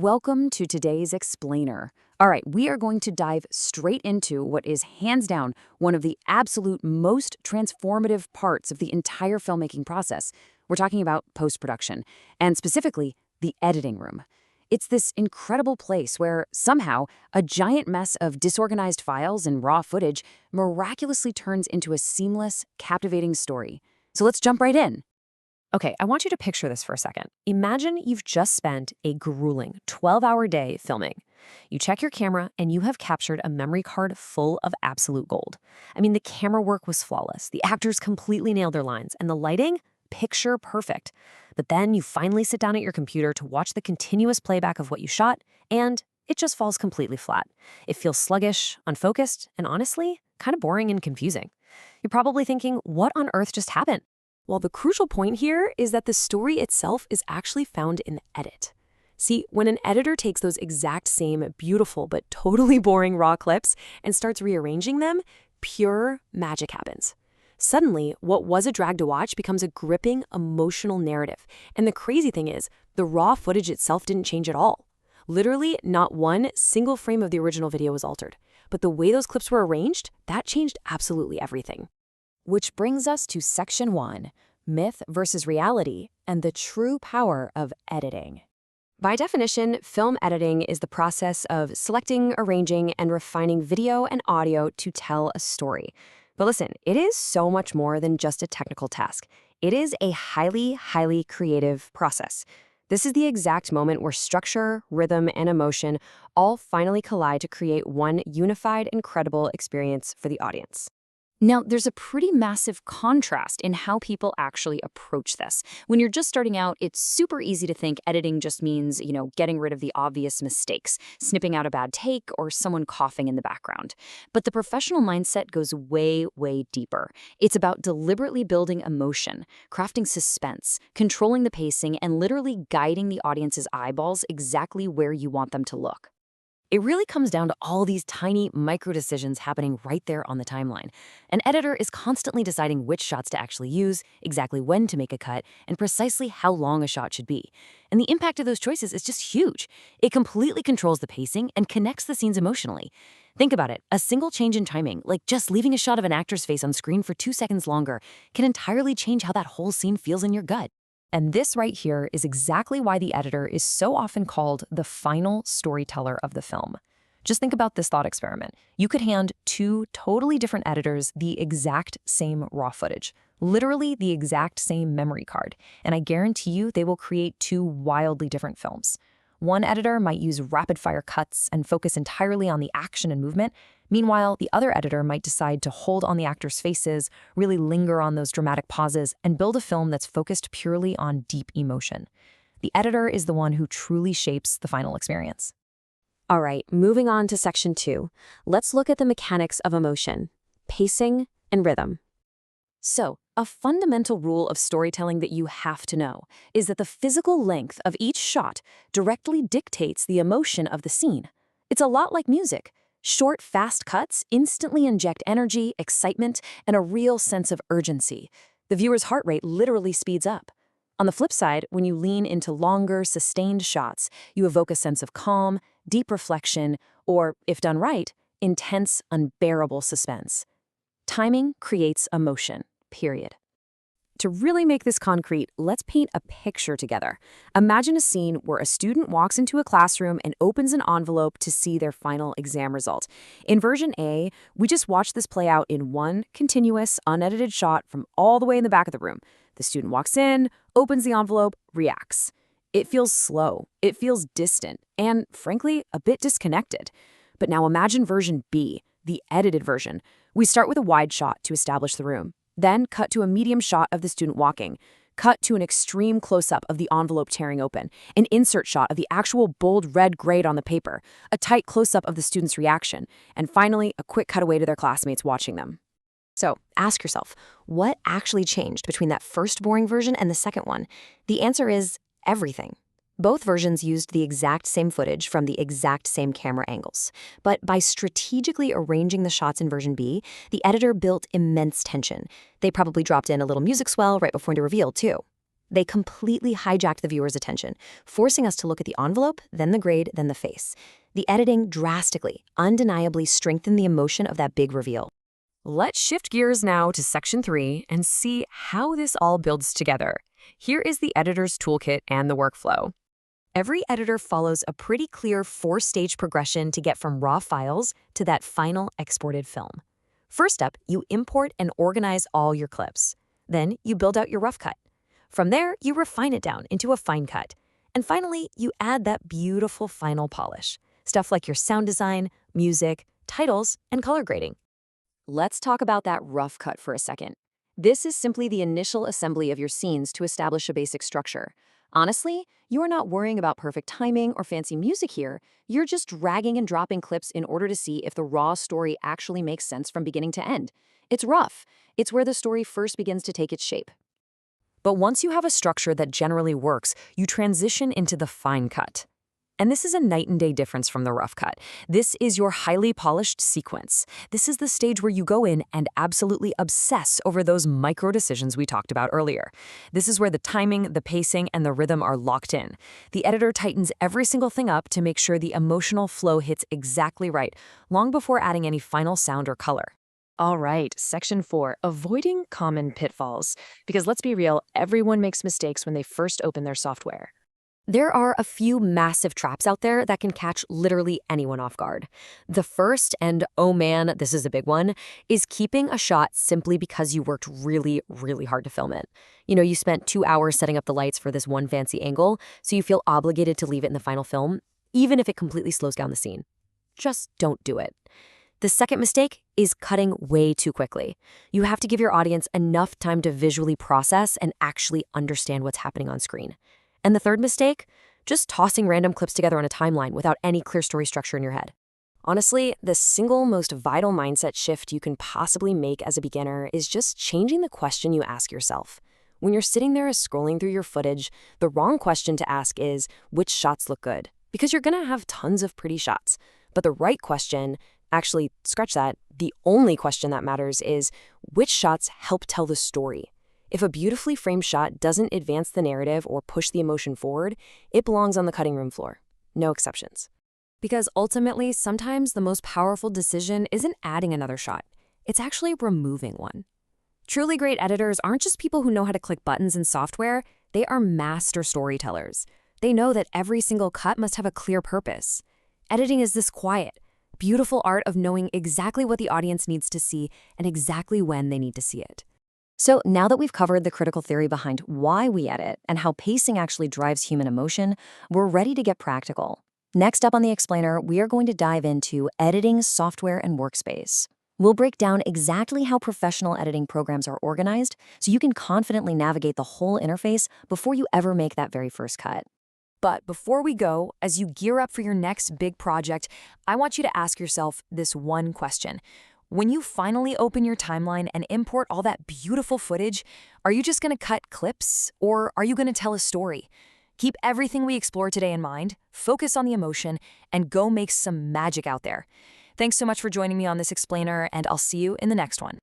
Welcome to today's Explainer. All right, we are going to dive straight into what is hands down one of the absolute most transformative parts of the entire filmmaking process. We're talking about post-production, and specifically, the editing room. It's this incredible place where, somehow, a giant mess of disorganized files and raw footage miraculously turns into a seamless, captivating story. So let's jump right in. Okay, I want you to picture this for a second. Imagine you've just spent a grueling 12-hour day filming. You check your camera and you have captured a memory card full of absolute gold. I mean, the camera work was flawless. The actors completely nailed their lines, and the lighting, picture perfect. But then you finally sit down at your computer to watch the continuous playback of what you shot, and it just falls completely flat. It feels sluggish, unfocused, and honestly, kind of boring and confusing. You're probably thinking, what on earth just happened? Well, the crucial point here is that the story itself is actually found in the edit. See, when an editor takes those exact same beautiful but totally boring raw clips and starts rearranging them, pure magic happens. Suddenly, what was a drag to watch becomes a gripping, emotional narrative. And the crazy thing is, the raw footage itself didn't change at all. Literally, not one single frame of the original video was altered. But the way those clips were arranged, that changed absolutely everything. Which brings us to Section 1, Myth versus Reality and the True Power of Editing. By definition, film editing is the process of selecting, arranging, and refining video and audio to tell a story. But listen, it is so much more than just a technical task. It is a highly, highly creative process. This is the exact moment where structure, rhythm, and emotion all finally collide to create one unified, incredible experience for the audience. Now, there's a pretty massive contrast in how people actually approach this. When you're just starting out, it's super easy to think editing just means, getting rid of the obvious mistakes, snipping out a bad take, or someone coughing in the background. But the professional mindset goes way, way deeper. It's about deliberately building emotion, crafting suspense, controlling the pacing, and literally guiding the audience's eyeballs exactly where you want them to look. It really comes down to all these tiny micro decisions happening right there on the timeline. An editor is constantly deciding which shots to actually use, exactly when to make a cut, and precisely how long a shot should be. And the impact of those choices is just huge. It completely controls the pacing and connects the scenes emotionally. Think about it. A single change in timing, like just leaving a shot of an actor's face on screen for 2 seconds longer, can entirely change how that whole scene feels in your gut. And this right here is exactly why the editor is so often called the final storyteller of the film. Just think about this thought experiment. You could hand 2 totally different editors the exact same raw footage, literally the exact same memory card, and I guarantee you they will create 2 wildly different films. One editor might use rapid-fire cuts and focus entirely on the action and movement. Meanwhile, the other editor might decide to hold on the actors' faces, really linger on those dramatic pauses, and build a film that's focused purely on deep emotion. The editor is the one who truly shapes the final experience. All right, moving on to Section 2. Let's look at the mechanics of emotion, pacing, and rhythm. So, a fundamental rule of storytelling that you have to know is that the physical length of each shot directly dictates the emotion of the scene. It's a lot like music. Short, fast cuts instantly inject energy, excitement, and a real sense of urgency. The viewer's heart rate literally speeds up. On the flip side, when you lean into longer, sustained shots, you evoke a sense of calm, deep reflection, or, if done right, intense, unbearable suspense. Timing creates emotion, period. To really make this concrete, let's paint a picture together. Imagine a scene where a student walks into a classroom and opens an envelope to see their final exam result. In version A, we just watch this play out in one continuous, unedited shot from all the way in the back of the room. The student walks in, opens the envelope, reacts. It feels slow, it feels distant, and frankly, a bit disconnected. But now imagine version B, the edited version. We start with a wide shot to establish the room. Then cut to a medium shot of the student walking. Cut to an extreme close-up of the envelope tearing open. An insert shot of the actual bold red grade on the paper. A tight close-up of the student's reaction. And finally, a quick cutaway to their classmates watching them. So ask yourself, what actually changed between that first boring version and the second one? The answer is everything. Both versions used the exact same footage from the exact same camera angles. But by strategically arranging the shots in version B, the editor built immense tension. They probably dropped in a little music swell right before the reveal, too. They completely hijacked the viewer's attention, forcing us to look at the envelope, then the grade, then the face. The editing drastically, undeniably strengthened the emotion of that big reveal. Let's shift gears now to Section 3 and see how this all builds together. Here is the editor's toolkit and the workflow. Every editor follows a pretty clear 4-stage progression to get from raw files to that final exported film. First up, you import and organize all your clips. Then you build out your rough cut. From there, you refine it down into a fine cut. And finally, you add that beautiful final polish. Stuff like your sound design, music, titles, and color grading. Let's talk about that rough cut for a second. This is simply the initial assembly of your scenes to establish a basic structure. Honestly, you are not worrying about perfect timing or fancy music here. You're just dragging and dropping clips in order to see if the raw story actually makes sense from beginning to end. It's rough. It's where the story first begins to take its shape. But once you have a structure that generally works, you transition into the fine cut. And this is a night and day difference from the rough cut. This is your highly polished sequence. This is the stage where you go in and absolutely obsess over those micro decisions we talked about earlier. This is where the timing, the pacing, and the rhythm are locked in. The editor tightens every single thing up to make sure the emotional flow hits exactly right, long before adding any final sound or color. All right, Section 4, avoiding common pitfalls. Because let's be real, everyone makes mistakes when they first open their software. There are a few massive traps out there that can catch literally anyone off guard. The first, and oh man, this is a big one, is keeping a shot simply because you worked really, really hard to film it. You spent 2 hours setting up the lights for this one fancy angle, so you feel obligated to leave it in the final film, even if it completely slows down the scene. Just don't do it. The second mistake is cutting way too quickly. You have to give your audience enough time to visually process and actually understand what's happening on screen. And the third mistake? Just tossing random clips together on a timeline without any clear story structure in your head. Honestly, the single most vital mindset shift you can possibly make as a beginner is just changing the question you ask yourself. When you're sitting there scrolling through your footage, the wrong question to ask is, which shots look good? Because you're gonna have tons of pretty shots. But the right question, actually, scratch that, the only question that matters is, which shots help tell the story? If a beautifully framed shot doesn't advance the narrative or push the emotion forward, it belongs on the cutting room floor. No exceptions. Because ultimately, sometimes the most powerful decision isn't adding another shot. It's actually removing one. Truly great editors aren't just people who know how to click buttons in software. They are master storytellers. They know that every single cut must have a clear purpose. Editing is this quiet, beautiful art of knowing exactly what the audience needs to see and exactly when they need to see it. So now that we've covered the critical theory behind why we edit and how pacing actually drives human emotion, we're ready to get practical. Next up on the explainer, we are going to dive into editing software and workspace. We'll break down exactly how professional editing programs are organized so you can confidently navigate the whole interface before you ever make that very first cut. But before we go, as you gear up for your next big project, I want you to ask yourself this one question. When you finally open your timeline and import all that beautiful footage, are you just going to cut clips or are you going to tell a story? Keep everything we explore today in mind, focus on the emotion, and go make some magic out there. Thanks so much for joining me on this explainer, and I'll see you in the next one.